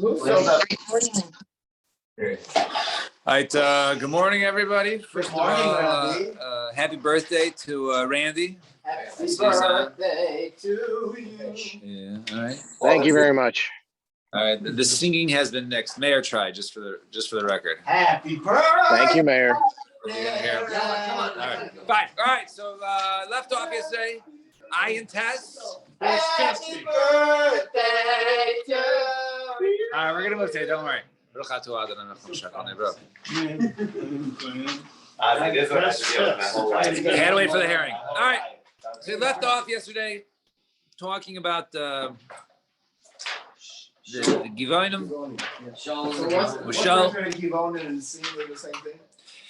All right, good morning, everybody. First of all, happy birthday to Randy. Happy birthday to you. Yeah, all right. Thank you very much. All right, the singing has been next. Mayor try just for the record. Happy birthday. Thank you, Mayor. Come on. All right, fine. All right, so left off yesterday, I and Tess. Happy birthday to you. All right, we're gonna move today. Don't worry. Can't wait for the hearing. All right. So we left off yesterday talking about the Givonim.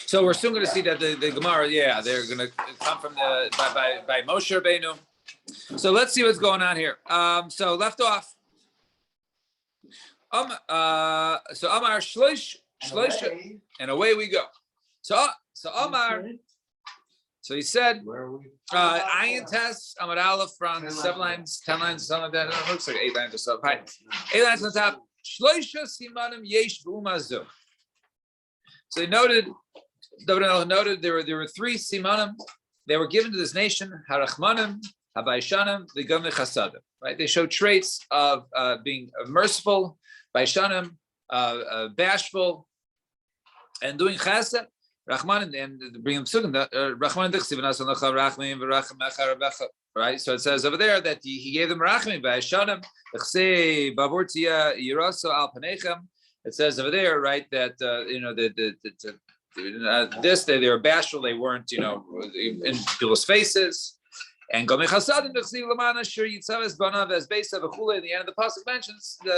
So we're soon going to see that the Gemara, they're going to come from by Moshe Rabbeinu. So let's see what's going on here. So left off. So Amar Shlosh, and away we go. So Amar. So he said, Ayin Tess, Amar Aleph from 7 lines, 10 lines, something like that. It looks like 8 lines or so. Right. 8 lines on top. Shloisha Simanim Yesh B'umazu. So he noted, there were 3 Simanim. They were given to this nation, Harachmanim, Habaishanim, the Gomne Chasadim. Right? They show traits of being merciful, Baishanim, bashful, and doing chesed. Rahman and bring him sugim. Rahman right. So it says over there that he gave them rachmim Baishanim. It says over there, right, that they were bashful. They weren't, in people's faces. And Gomei Chasadim Nechsiv Lamana Shir Yitzaves Banav as Beisa V'Chule. In the end of the pasuk mentions to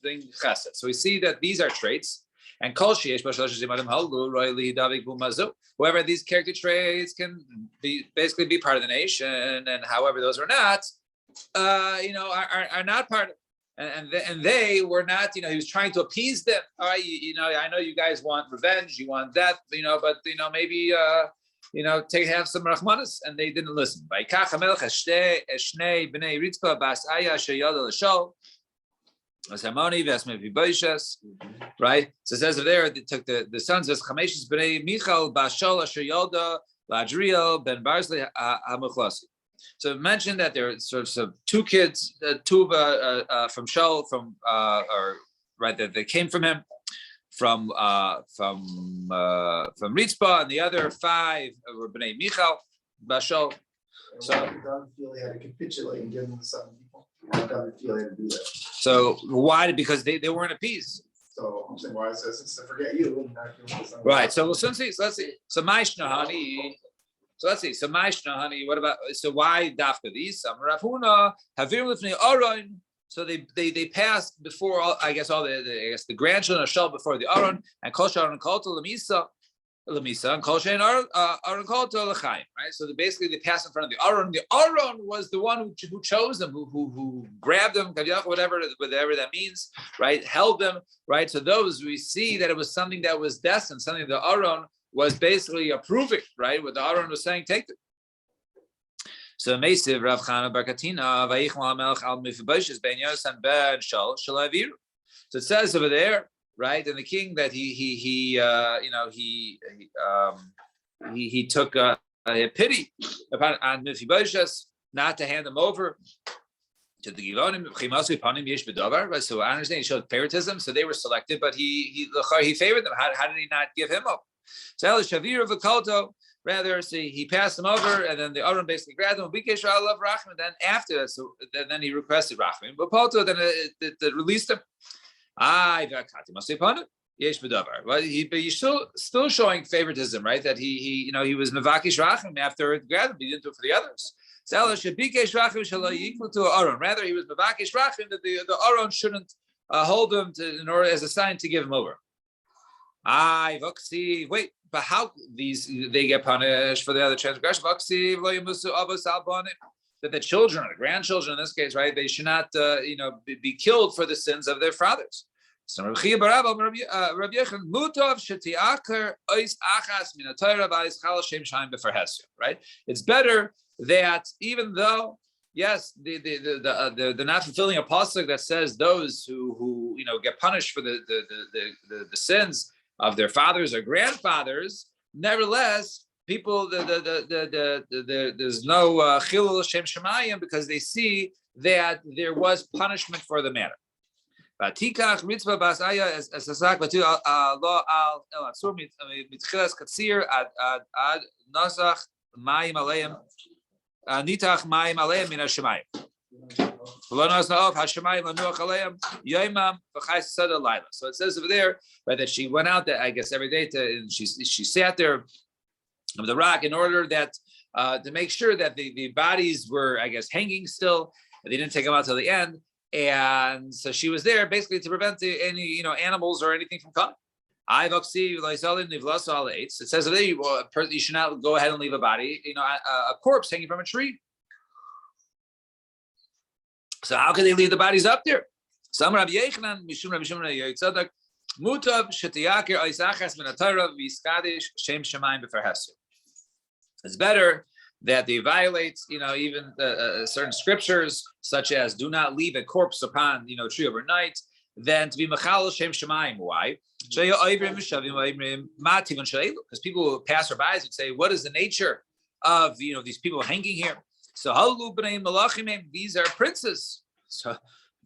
doing Chesed. So we see that these are traits. And Kol Sheyesh B'Shalosh Zimadim Halu Roili Davik B'Mazu. Whoever these character traits can basically be part of the nation, and however those are not, are not part of. And they were not. He was trying to appease them. All right, I know you guys want revenge, you want death, but maybe. Have some rachmanis, and they didn't listen. Right? So it says there they took the sons as Chameshes b'nei Michal Bashol Asher Yolda Ladriel Ben Barzli Hamuchlasi. So it mentioned that there are sort of 2 kids, two from Shaul, that they came from him. From Ritzpah, and the other 5 were Bnei Michal, Bashol. So David feel they had to capitulate and give them the 7 people. David feel they had to do that. So why? Because they weren't appeased. So I'm saying, why it says it's to forget you? Right. So let's see. So Maishnahani. So let's see. So Maishnahani. What about? So why Dafka these? Some Rafuna Havir Lifnei Aron. So they passed before all the grandchildren of Shaul before the Aron, and Kol Sharon Kol to Lamisa, and Kol Sharon Aron Kol to L'chaim. Right. So basically they passed in front of the Aron. The Aron was the one who chose them, who grabbed them, whatever that means. Right. Held them. Right. So those we see that it was something that was destined. Something the Aron was basically approving. Right. What the Aron was saying, take them. So Meisiv Rav Chana Bar Katina Vayichmal Melech Al Mephibosheth Ben Yosem Ben Shaul Shalaviru. So it says over there, right, and the king that he took a pity upon Mephibosheth not to hand him over to the Givonim. Chimasu Panim Yesh B'Davar. So I understand he showed favoritism, so they were selected, but he favored them. How did he not give him up? So El Shavir of the Kolto. Rather, see, he passed him over, and then the Aron basically grabbed him. Bikesh Alav Rachman. Then after that, so then he requested Rachman. But Poto then it released him. Yesh B'Davar. But he's still showing favoritism, right? That he was Mevakish Rachman after it grabbed him. He didn't do it for the others. Rather, he was Mevakish Rachman that the Aron shouldn't hold him in order as a sign to give him over. Wait. But how they get punished for the other transgression? That the children, or the grandchildren in this case, right? They should not, be killed for the sins of their fathers. So Rabbi Yechon mutov shetiaker ois achas min haTorah v'ais chal shem shaim b'farhesu. Right? It's better that even though yes, they're not fulfilling a pasuk that says those who get punished for the sins of their fathers or grandfathers. Nevertheless, people there's no chilul shem shemayim because they see that there was punishment for the matter. Vatikach mitzvah basaya as sasak vatu lo al el atzur mitchilas katsir ad nasach mayim aleim nitach mayim aleim min hashemayim. So it says over there, right, that she went out there, I guess, every day and she sat there on the rock in order that to make sure that the bodies were, I guess, hanging still. They didn't take them out till the end, and so she was there basically to prevent any animals or anything from coming. It says that you should not go ahead and leave a body, a corpse hanging from a tree. So how can they leave the bodies up there? Some Rabbi Yechanan, Mishum Rabbi Shimon Yotzadok, Mutav Shetiyakir Oisachas Min HaTorah V'Yiskadish Shem Shemayim B'Fer Hesed. It's better that they violate, even certain scriptures, such as do not leave a corpse upon, tree overnight, than to be Machal Shem Shemayim. Why? Because people, passerbys, would say, what is the nature of, these people hanging here? So these are princes. So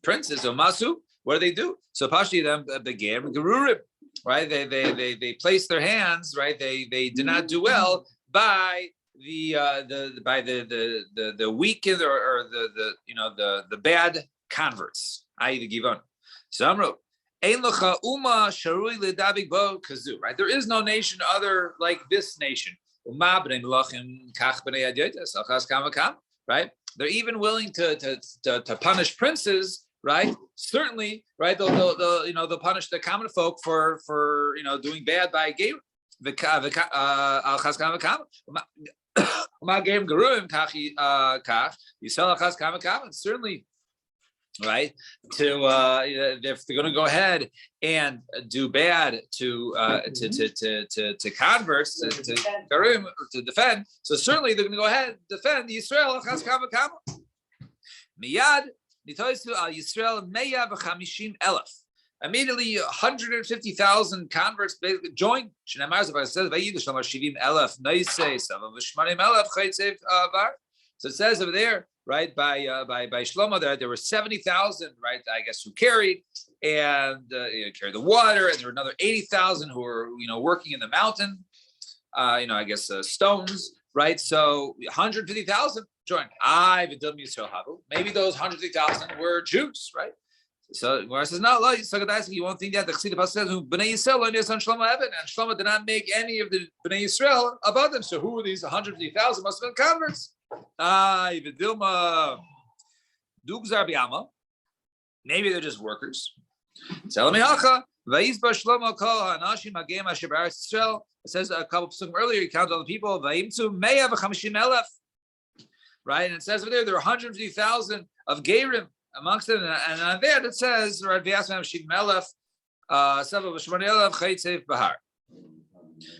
princes, Omasu, what do they do? So Pashti them began Gerurim, right? They place their hands, right? They did not do well by the weakened or the bad converts, i.e. the Givon. So Amru, right? There is no nation other like this nation. Right? They're even willing to punish princes, right? Certainly, right? They'll punish the common folk for doing bad by gay. Certainly, right? If they're going to go ahead and do bad to converts, to defend, so certainly they're going to go ahead and defend Yisrael. Miyad nitoisu al Yisrael meya v'chamishim elef. Immediately, 150,000 converts basically joined. Shnei says vayidush lamar shivim elef noisei savav v'shmanim elef chaytzev var. So it says over there, right, by Shlomo, there were 70,000, right, I guess, who carried and carried the water, and there were another 80,000 who were, working in the mountain, I guess stones, right? So 150,000 joined. Maybe those 150,000 were Jews, right? So Gemara says, no, you won't think that. The Pasuk says, Bnei Yisrael and Shlomo did not make any of the Bnei Yisrael above them. So who were these 150,000? Must have been converts. Maybe they're just workers. It says a couple of psukim earlier, he counted all the people, right? And it says over there are 150,000 of Gerim amongst them, and on there it says, right,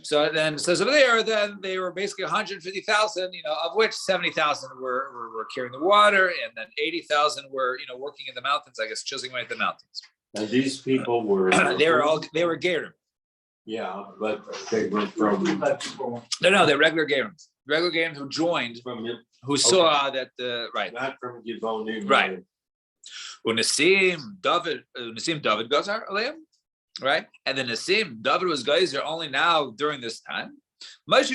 so then it says over there, then they were basically 150,000, of which 70,000 were carrying the water, and then 80,000 were, working in the mountains, I guess, chiseling away at the mountains. And these people were they were Gerim. Yeah, but they were from No, they're regular Gerim who joined, who saw that right. Not from Givon, right. Unasim David Gazar Aleim. Right, and then Nasim David was geyser only now during this time. So the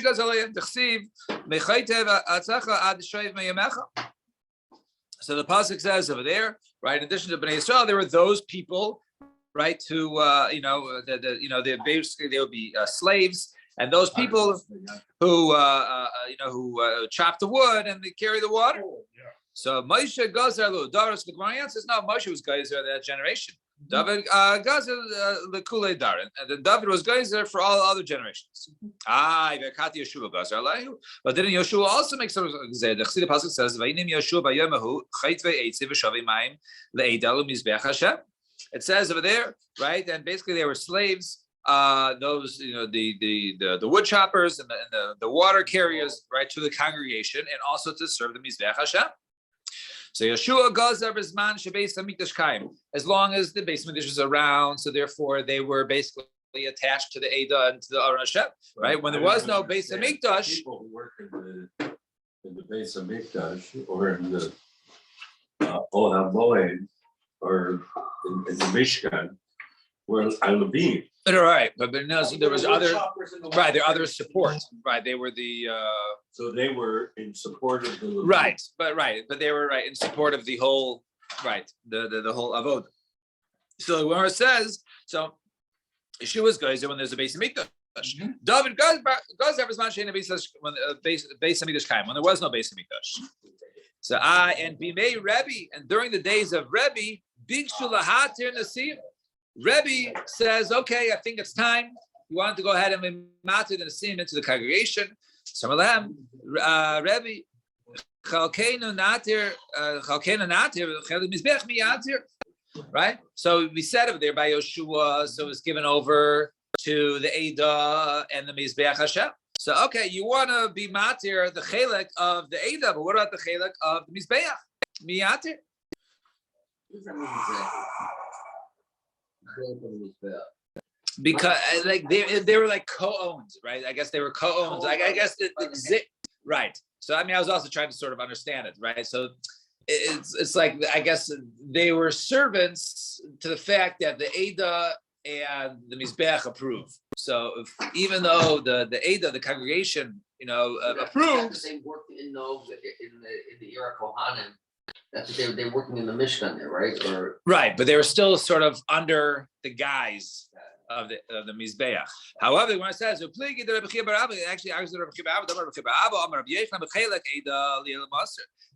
pasuk says over there, right? In addition to Bnei Yisrael, there were those people, right? Who they basically they would be slaves, and those people who chop the wood and they carry the water. So Moshe Gazar David, the Gemara answers, no, Moshe was geyser that generation. David Gazer the Kulei Darin, and then David was Gazer for all other generations. But didn't Yeshua also make some? The Chassidus pasuk says, "Vayinim Yeshua b'yomahu chaytve eitziv v'shavi mayim le'edalu mizbeach Hashem." It says over there, right? And basically they were slaves. Those the wood choppers and the water carriers, right, to the congregation, and also to serve the mizbeach Hashem. So Yeshua goes over Zman Shebeis Hamikdash Kaim, as long as the Beis Hamikdash was around. So therefore, they were basically attached to the Eidah and to the Aron Hashem, right? When there was no Beis Hamikdash, People who work in the Beis Hamikdash or in the Olam Moed or in the Mishkan were Levim. right? But no, so there was other, right? There are other support, right? They were the So they were in support of the Levim. but they were right in support of the whole, right? The whole avodah. So when it says so. Yeshua's goes when there's a Beis Hamikdash. David goes every man when Beis Hamikdash came when there was no Beis Hamikdash. So and Bimei Rebbe, and during the days of Rebbe, Bigshu Lahatir Nasim. Rebbe says, okay, I think it's time. You want to go ahead and matir the Nasim into the congregation. Some of them, Rebbe, Chalkeinu Natir, Mizbech Miyatir. Right, so we said over there by Yoshua, so it's given over to the Eidah and the Mizbeach Hashem. So okay, you want to be matir the chelek of the Eidah, but what about the chelek of the Mizbeach? Miyatir. Because like they were like co-owned, right? I guess they were co-owned. I guess right. So I mean, I was also trying to sort of understand it, right? So. It's like I guess they were servants to the fact that the Eidah and the Mizbeach approve. So even though the Eidah, the congregation, approves. They worked in the era Kohanim. That's what they're working in the Mishkan there, right? Right, but they were still sort of under the guise of the Mizbeach. However, when it says actually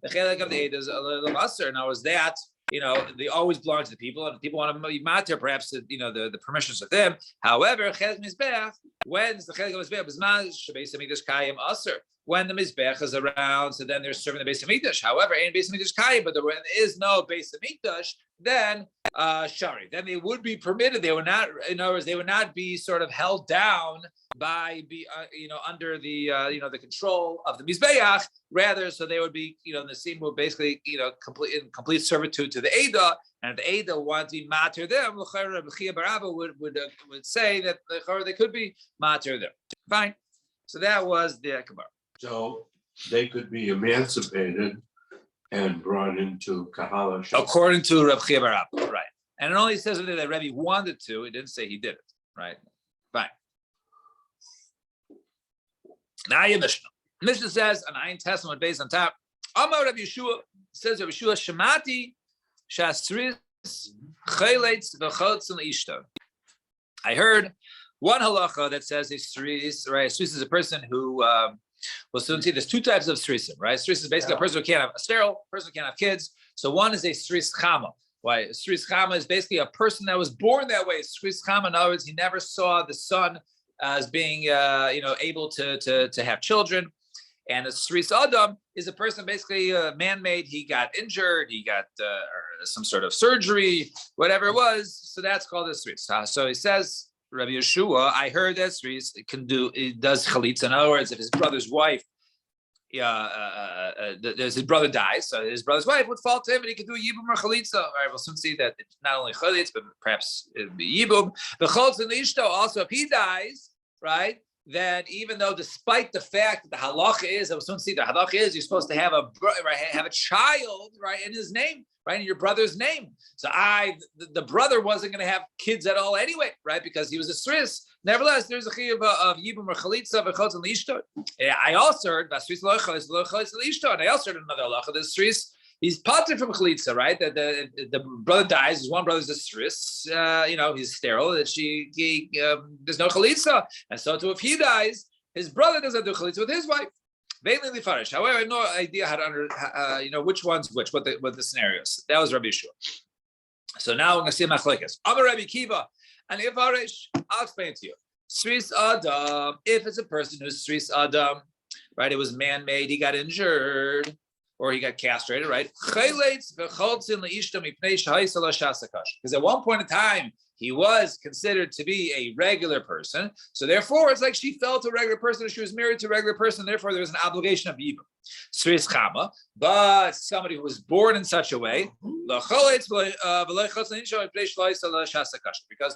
the chelek of the Eidah is a little maser. Now is that they always belong to the people, and people want to be matir, perhaps the permissions of them. However, chelek Mizbeach, when the chelek of Mizbeach is Beis Hamikdash Kayim aser. When the Mizbeach is around, so then they're serving the Beis Hamikdash. However, in Beis Hamikdash Kayim, but when there is no Beis Hamikdash, then Shari, then they would be permitted. They would not, in other words, they would not be sort of held down by under the the control of the Mizbeach. Rather, so they would be the same would basically complete servitude to the Eidah, and if the Eidah wanted to matir them, would say that they could be matir them. Fine. So that was the Akbar. So they could be emancipated and brought into Kahala. According to Reb Chia bar Abba, right. And it only says that Rebbe wanted to, it didn't say he did it, right? Fine. Now your Mishnah. Mishnah says, an Ayin Testament based on top, Amar Reb Yeshua, says Reb Yeshua, Shemati, Shastris, Chayleitz, V'chotz, and Ishtar. I heard one halacha that says a stris, right? A stris is a person who, we'll soon see there's two types of strisim, right? Stris is basically a person who can't have a sterile, person who can't have kids. So one is a stris chama. Why? A stris chama is basically a person that was born that way. Stris chama, in other words, he never saw the sun as being, able to have children. And a stris adam is a person basically man-made. He got injured. He got some sort of surgery, whatever it was. So that's called a stris. So he says, Rabbi Yeshua, I heard that Sris does chalitza. In other words, if his brother's wife, his brother dies, so his brother's wife would fall to him, and he could do yibum or chalitza. All right, we'll soon see that it's not only chalitza, but perhaps it would be yibum. The cholz and ishto also, if he dies, right, then even though, despite the fact that the halacha is, we'll soon see the halacha is, you're supposed to have a child, right, in his name. Right, in your brother's name. So the brother wasn't going to have kids at all anyway, right? Because he was a stris. Nevertheless, there's a chiyuv of yibum or chalitza v'chotz and lishto. I also heard stris lo chalitza lishto, and I also heard another halacha. The stris, he's parted from chalitza, right? That the brother dies. His one brother's a stris. He's sterile. That there's no chalitza, and so too if he dies, his brother doesn't do chalitza with his wife. However, I have no idea how to which one's which, what the scenarios. That was Rabbi Yeshua. So now we're going to see Machlekes. Amar Rabbi Kiva, and Ifarish, I'll explain it to you. Sris Adam, if it's a person who's Sris Adam, right? It was man-made, he got injured, or he got castrated, right? Because at one point in time, he was considered to be a regular person. So therefore, it's like she fell to a regular person, she was married to a regular person, therefore there was an obligation of Yibum. Sris Chama, but somebody who was born in such a way, because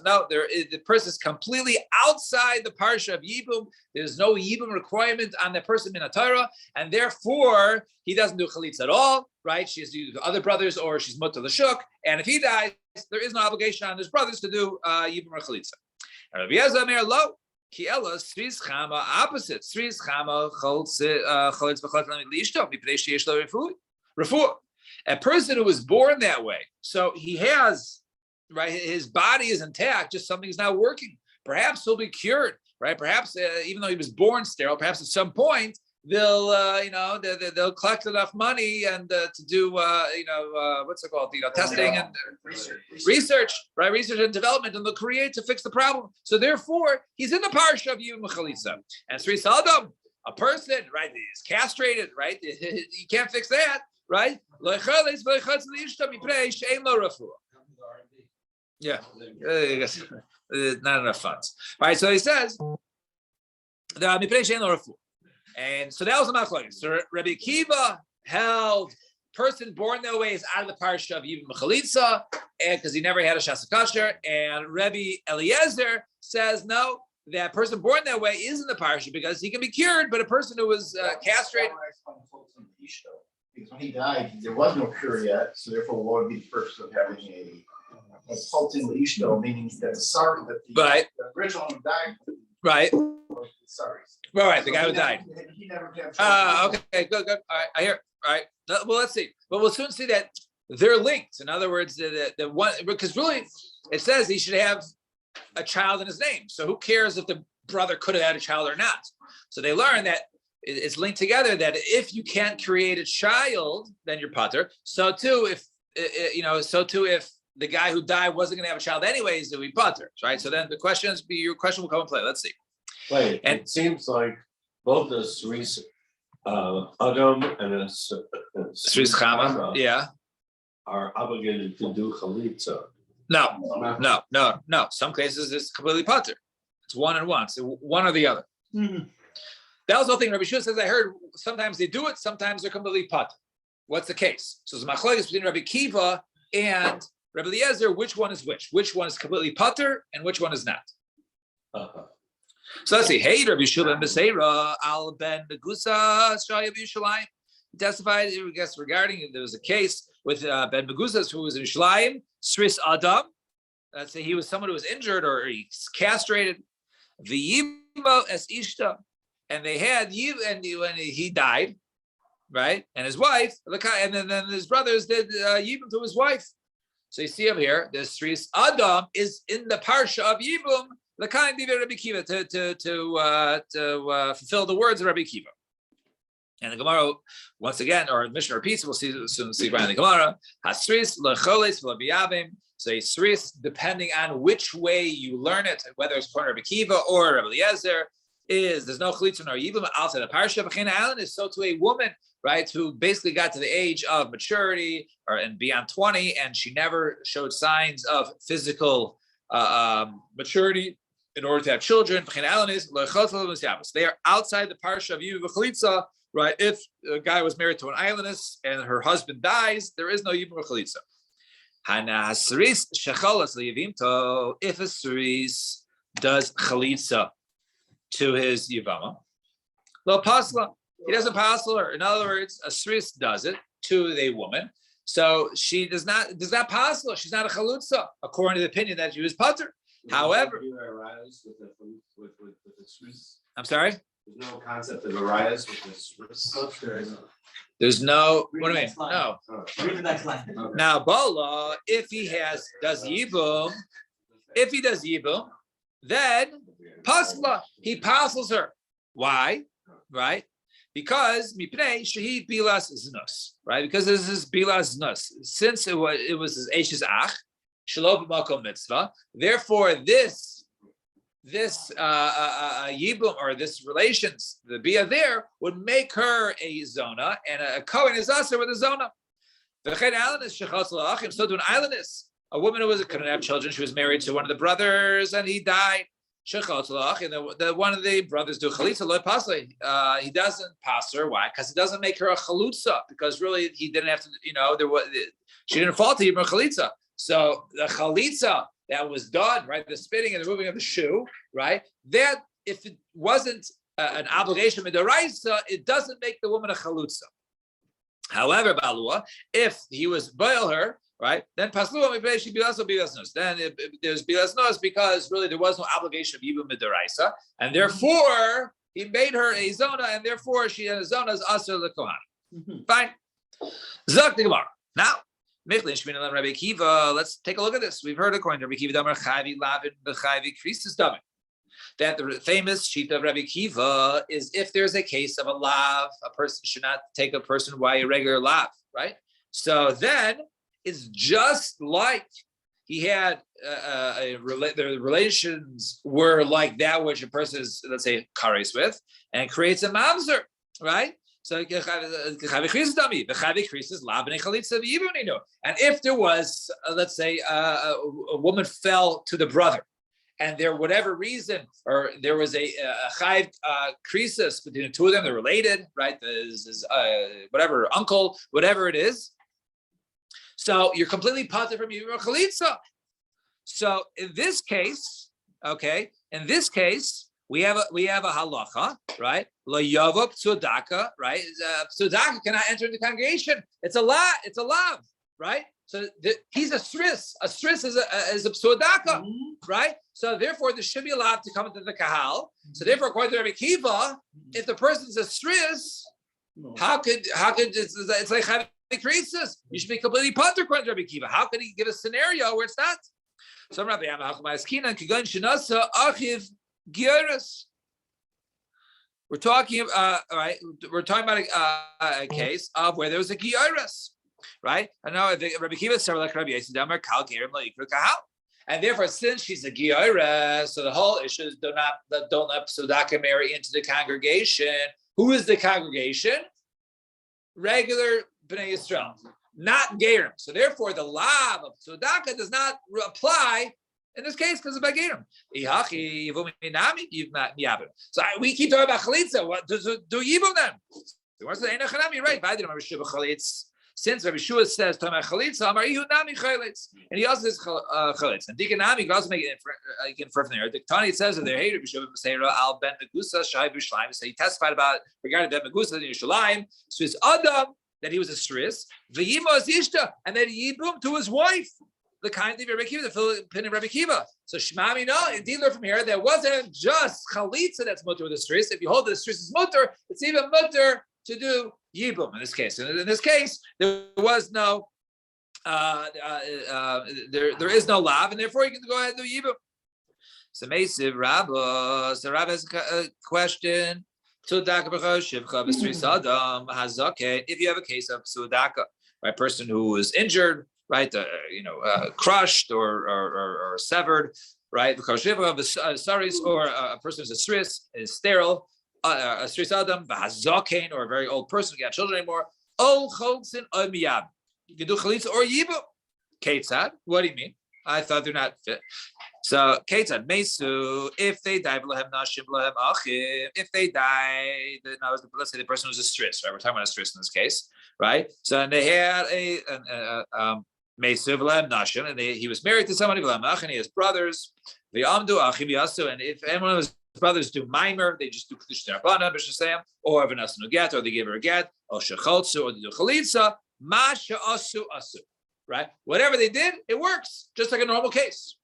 no, the person is completely outside the parsha of Yibum. There's no Yibum requirement on the person in a Torah, and therefore he doesn't do chalitza at all, right? She has to do other brothers, or she's mutter l'shuk, and if he dies, there is no obligation on his brothers to do Yibum or chalitza. Rabbi Yezer Amir lo. Kiela Sris Chama opposite Sris Chama Cholitz Lishto Mipnei Sheyesh Lo Refuah. A person who was born that way, so he has, right, his body is intact, just something's not working. Perhaps he'll be cured, right? Perhaps even though he was born sterile, perhaps at some point they'll they'll collect enough money and to do what's it called, testing and research, right? Research and development, and they'll create to fix the problem. So therefore, he's in the parsha of Yibum Chalitza. And Sri Sadam, a person, right, is castrated, right? You can't fix that, right? Yeah, not enough funds. All right, so he says the and so that was a machlokes. So Rabbi Akiva held person born that way is out of the parsha of Yibum Chalitza, and because he never had a shas kasher. And Rabbi Eliezer says no, that person born that way is in the parsha because he can be cured, but a person who was castrated. Because when he died, there was no cure yet, so therefore, what would be the purpose of having a Sultan Ishto, meaning that the original one died. Right. Sorry. Right, the guy who died. He never had. Okay, good. All right, I hear. All right. Well, let's see. But we'll soon see that they're linked. In other words, the one, because really it says he should have a child in his name. So who cares if the brother could have had a child or not? So they learn that it's linked together. That if you can't create a child, then you're pater. So too, if the guy who died wasn't going to have a child anyways, it would be pater, right? So then your question will come and play. Let's see. Wait, And it seems like both the Sris Adam and Sris Chama, yeah. are obligated to do chalitza. No. Some cases it's completely pater. It's one and one. So one or the other. Mm-hmm. That was the whole thing. Rabbi Shua says, I heard sometimes they do it, sometimes they're completely pater. What's the case? So it's machlokes between Rabbi Akiva and Rabbi Eliezer. Which one is which? Which one is completely pater and which one is not? Uh-huh. So let's see. Hey, Rabbi Shua ben Beseira al ben Megusa Shaya B'Yushalayim testified, I guess, regarding there was a case with Ben Megusa who was in Yerushalayim, Sris Adam. Let's say he was someone who was injured or he's castrated. V'yimba es ishta, and they had and when he died, right, and his wife, and then his brothers did yibum to his wife. So you see him here. This Sris Adam is in the parsha of yibum. The kind of Rabbi Akiva to fulfill the words of Rabbi Akiva. And the Gemara, once again, or Mishnah repeats, we'll soon see right in the Gemara. Hasris lecholes v'labiyavim. So a sris, depending on which way you learn it, whether it's from Rabbi Akiva or Rabbi Eliezer, there's no chalitza nor yibum outside the parsha. V'chein ha'alan is so to a woman, right, who basically got to the age of maturity and beyond 20, and she never showed signs of physical maturity in order to have children. They are outside the parsha of Yibum Chalitza, right? If a guy was married to an islandess and her husband dies, there is no Yibum Chalitza. If a Sris does Chalitza to his Yivama, lo pasla, he doesn't pasla her. In other words, a Sris does it to a woman. So she does not pasla. She's not a Chalutza, according to the opinion that she was pater. However, I'm sorry? There's no concept of arias with the There's no, what do you mean? No. Read the next line. Now, Bola, if he does Yibum, then Pasla, he passes her. Why? Right? Because Mipnei Shahid Bilas Znus, right? Because this is Bilas Znus. Since it was his Eishes Ach, Shalom Makom Mitzvah. Therefore, this Yibum or this relations, the Bia there would make her a Zona, and a Kohen is also with a Zona. So to an islandess, a woman who couldn't have children. She was married to one of the brothers, and he died. And the one of the brothers do chalitza lo pasli. He doesn't pass her. Why? Because he doesn't make her a chalutza. Because really, he didn't have to. She didn't fall to him a chalitza. So the chalitza that was done, right? The spitting and the removing of the shoe, right? That if it wasn't an obligation midaraisa, it doesn't make the woman a chalutza. However, balua, if he was boil her, right, then paslua she bilas bilasnos. Then there's bilasnos because really there was no obligation of yibum midaraisa, and therefore he made her a zona, and therefore she had a zona as aser lekohan. Fine. Zok the Gemara. Now, Rabbi Kiva. Let's take a look at this. We've heard according to Rabbi Kiva, Damar Chavi Lavin B'Chavi Kristus Damin. That the famous sheet of Rabbi Kiva is if there's a case of a lav, a person should not take a person by a regular lav, right? So then it's just like he had the relations were like that which a person is, let's say, kares with, and creates a mamzer, right? So and if there was, let's say, a woman fell to the brother, and there, whatever reason, or there was a chayv krisis between the two of them, they're related, right? There's whatever uncle, whatever it is. So you're completely pater from your chalitza. So in this case, okay, we have a halacha, right? Lo yavav tzedaka, right? Tzedaka cannot enter into the congregation. It's a lav, right? So he's a stris. A stris is a tzedaka, right? So therefore, there should be allowed to come into the kahal. So therefore, according to Rabbi Kiva, if the person's a stris, how could it's like having krisis? You should be completely pater according to Rabbi Kiva. How could he give a scenario where it's not? So Rabbi Yamachmaskinan kigan shenasa achiv gioris. We're talking about a case of where there was a gioris, right? And now Rabbi Kiva said like Rabbi Yossi Damar kal gerim laikru kahal. And therefore, since she's a gioris, so the whole issue is don't let tzedakah marry into the congregation. Who is the congregation? Regular Bnei Yisrael, not gerim. So therefore, the lav of tzedakah does not apply in this case because of gerim. So we keep talking about chalitza. What do yibum then? Right? Since Rabbi Shua says talking about chalitza, Amar Ihu nami chalitz, and he also says chalitz. And Dikanami can also make it infer from there. The Tani says that they're hey Rabbi Shua B'Seira al Ben Megusa Shai B'Yushalayim. So he testified about regarding Ben Megusa in Yerushalayim. So his Adam that he was a stris, v'yima is ishta, and then yibum to his wife. The kind of Rabbi Kiva, the Philippine Rabbi Kiva. So Shmami, no, indeed, learn from here, there wasn't just chalitza that's mutter with the stris. If you hold the stris is mutter, it's even mutter to do yibum in this case. And in this case, there was no, there is no lav, and therefore you can go ahead and do yibum. So Meisiv Rabba, so Rabba has a question. If you have a case of sudaka, right, person who is injured, right, crushed or severed, right, because saris or a person who's a stris is sterile, a stris adam, v'hazaken, or a very old person who can't have children anymore. Ol cholzin miyab. You can do chalitza or yibu. Ketzad. What do you mean? I thought they're not fit. So Ketzad Mesu, if they die, if they die, let's say the person was a stris, right? We're talking about a stris in this case, right? So and they had a Mesu v'lehem nashim, and he was married to somebody v'lehem ach, and he has brothers. V'amdu achim yasu, and if anyone of his brothers do mimer, they just do kedush derabana b'shasayim, or v'nasu get, or they give her a get, or shecholtzu, or they do chalitza, ma she'asu asu, right? Whatever they did, it works, just like a normal case.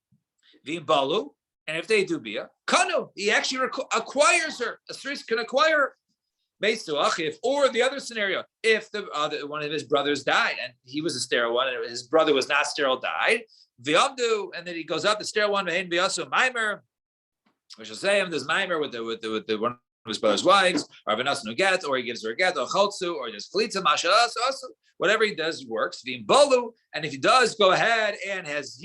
V'imbalu, and if they do bia, kanu, he actually acquires her. A stris can acquire her. Or the other scenario, if one of his brothers died and he was a sterile one, and his brother was not sterile, died. V'amdu, and then he goes up the sterile one. V'hein v'yasu mimer. We shall say him there's mimer with the one of his brother's wives, or v'nasu get, or he gives her a get, or choltzu, or just chalitza masha asu. Whatever he does works. V'imbalu, and if he does go ahead and has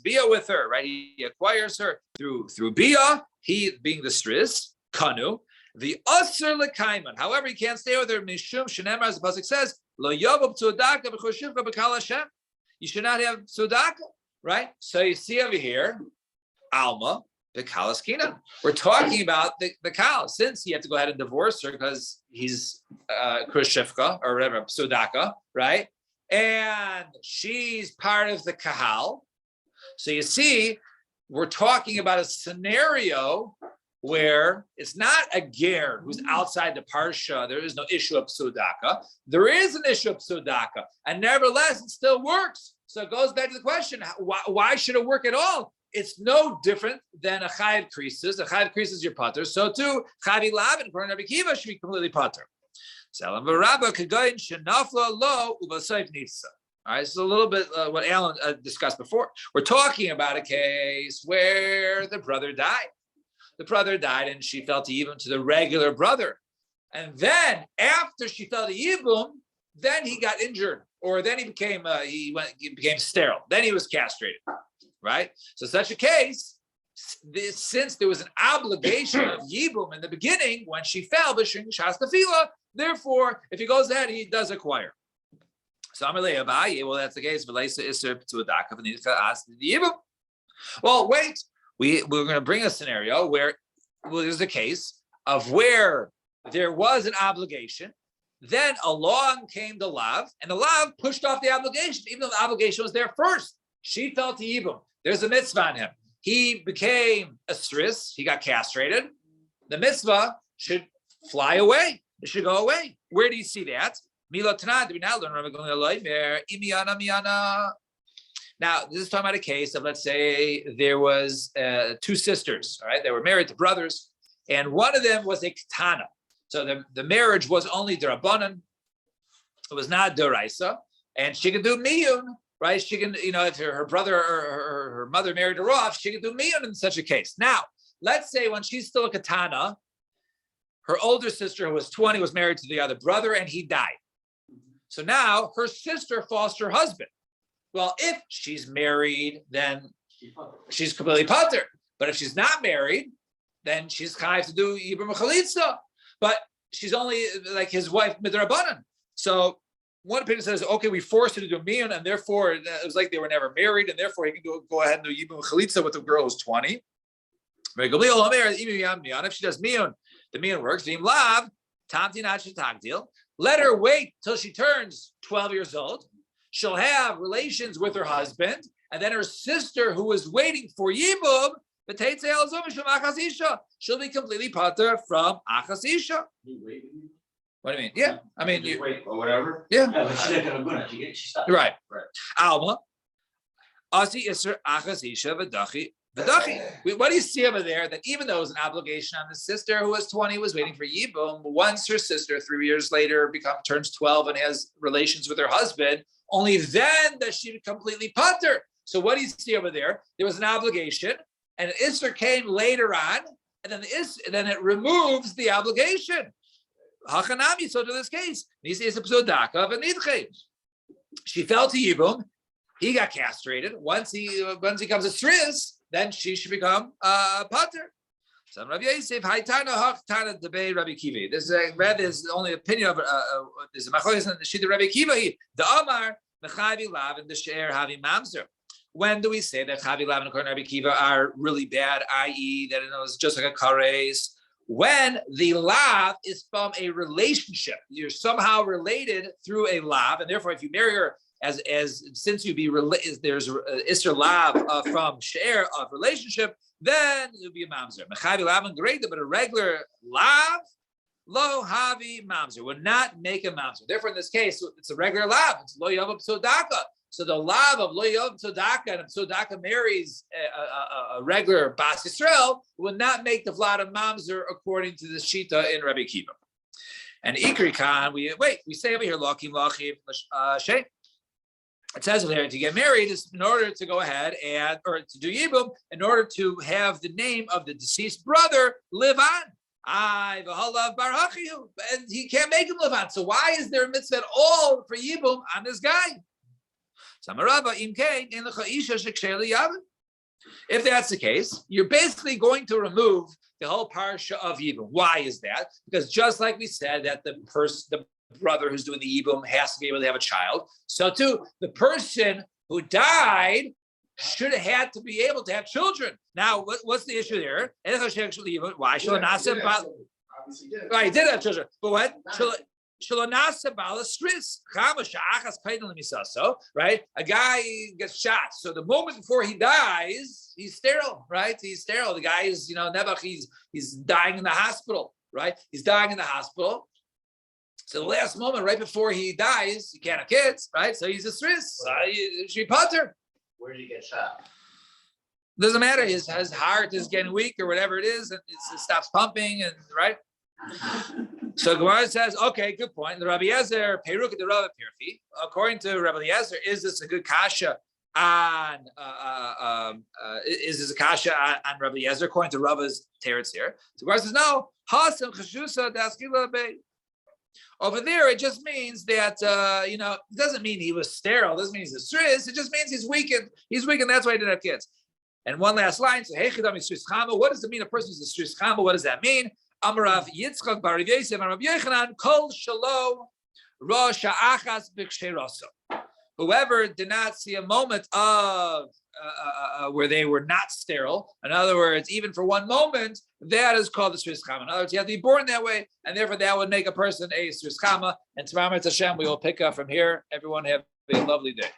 bia with her, right? He acquires her through bia. He being the stris kanu. The usher lekaiman. However, he can't stay with her. Mishum shenemar, as the pasuk says, lo yavav tzedakah b'choshivka b'kal Hashem. you should not have tzedakah, right? So you see over here, Alma, the Kalaskina. We're talking about the Kal, since you have to go ahead and divorce her because he's Krishivka or whatever, tzedakah, right? And she's part of the Kahal. So you see, we're talking about a scenario where it's not a ger who's outside the parsha. There is no issue of tzedakah. There is an issue of tzedakah, and nevertheless, it still works. So it goes back to the question: why should it work at all? It's no different than a chayav krisis. A chayav krisis is your pater. So too, chayav lav and Rabbi Kiva should be completely pater. Salam v'rabba kagoyin shenafla lo u'basayif nitsa. All right, so a little bit what Alan discussed before. We're talking about a case where the brother died. The brother died, and she fell to yibum to the regular brother. And then after she fell to yibum, then he got injured, or then he became sterile. Then he was castrated, right? So such a case, since there was an obligation of yibum in the beginning when she fell, b'shing shas tefila, therefore, if he goes ahead, he does acquire. So I'm well, that's the case. Well, wait. We're going to bring a scenario where there's a case of where there was an obligation, then along came the lav, and the lav pushed off the obligation, even though the obligation was there first. She fell to yibum. There's a mitzvah on him. He became a stris. He got castrated. The mitzvah should fly away. It should go away. Where do you see that? Now, this is talking about a case of, let's say, there was two sisters, all right? They were married to brothers, and one of them was a ketana. So the marriage was only derabanan. It was not deraisa, and she could do miyun, right? She can, if her brother or her mother married her off, she could do miyun in such a case. Now, let's say when she's still a ketana, her older sister, who was 20, was married to the other brother, and he died. So now her sister falls to her husband. Well, if she's married, then she's completely pater. But if she's not married, then she's chayav to do yibum chalitza. But she's only like his wife midrabanan. So one opinion says, okay, we forced her to do miyun, and therefore it was like they were never married, and therefore he can go ahead and do yibum chalitza with the girl who's 20. If she does miyun, the miyun works. V'im lav tamti nachin tagdil. Let her wait till she turns 12 years old. She'll have relations with her husband, and then her sister, who is waiting for yibum, she'll be completely pater from achasisha. What do you mean? Yeah, I mean, you wait or whatever. Yeah, but she's not gonna go now. She stopped. Right. Alma, asi iser achasisha v'dachi. What do you see over there? That even though it was an obligation on the sister who was 20, was waiting for yibum, once her sister 3 years later turns 12 and has relations with her husband, only then does she completely pater. So what do you see over there? There was an obligation, and Isser came later on, and then it removes the obligation. Hachanami, so to this case, she fell to yibum, he got castrated. Once he becomes a stris, then she should become pater. So Rabbi Yosef, Haitana Hachtana debate Rabbi Kiva. This is the only opinion of there's a machlokes and the shita Rabbi Kiva. The Amar mechavi lav and the she'er havi mamzer. When do we say that chavi lav and Rabbi Kiva are really bad? I.e., that it was just like a kares. When the lav is from a relationship, you're somehow related through a lav, and therefore, if you marry her as since you be there's Isser lav from she'er of relationship, then it would be a mamzer. Mechavi lav and greater, but a regular lav, lo havi mamzer, would not make a mamzer. Therefore, in this case, it's a regular lav. It's lo yav tzodaka. So the lav of lo yav tzodaka, and if tzodaka marries a regular bas Yisrael, would not make the vlad of mamzer according to the shita in Rabbi Kiva. And Ikri Khan, we say over here lakim shay. It says over here to get married is in order to go ahead or to do yibum, in order to have the name of the deceased brother live on. And he can't make him live on. So why is there a mitzvah at all for yibum on this guy? If that's the case, you're basically going to remove the whole parsha of yibum. Why is that? Because just like we said that the brother who's doing the yibum has to be able to have a child, so too the person who died should have had to be able to have children. Now, what's the issue there? Why should not say about? Right, he did have children, but what? Right, a guy gets shot. So the moment before he dies, he's sterile. Right, he's sterile. The guy is, Nebuch. He's dying in the hospital. Right, he's dying in the hospital. So the last moment, right before he dies, he can't have kids. Right, so he's a stris. She putter. Where did he get shot? Doesn't matter. His heart is getting weak or whatever it is, and it stops pumping. And right. So Gemara says, okay, good point. The Rabbi Yezer, Peruk the Rabbi Pirfi. According to Rabbi Yezer, is this a good kasha on? Is this a kasha on Rabbi Yezer? According to Rabbi's teretz here, so Gemara says no. Hasam chashusa daskila be. Over there, it just means that it doesn't mean he was sterile. It doesn't mean he's a stris. It just means he's weakened. He's weakened. That's why he didn't have kids. And one last line. So, what does it mean? A person is a stris chama. What does that mean? Amarav Yitzchak Bar Rav Yosef and Rav Yochanan Kol Shalo Rosh Achas B'Ksheroso. Whoever did not see a moment of where they were not sterile, in other words, even for one moment, that is called the Sris Chama. In other words, you have to be born that way, and therefore that would make a person a Sris Chama. And tomorrow, Hashem, we will pick up from here. Everyone have a lovely day.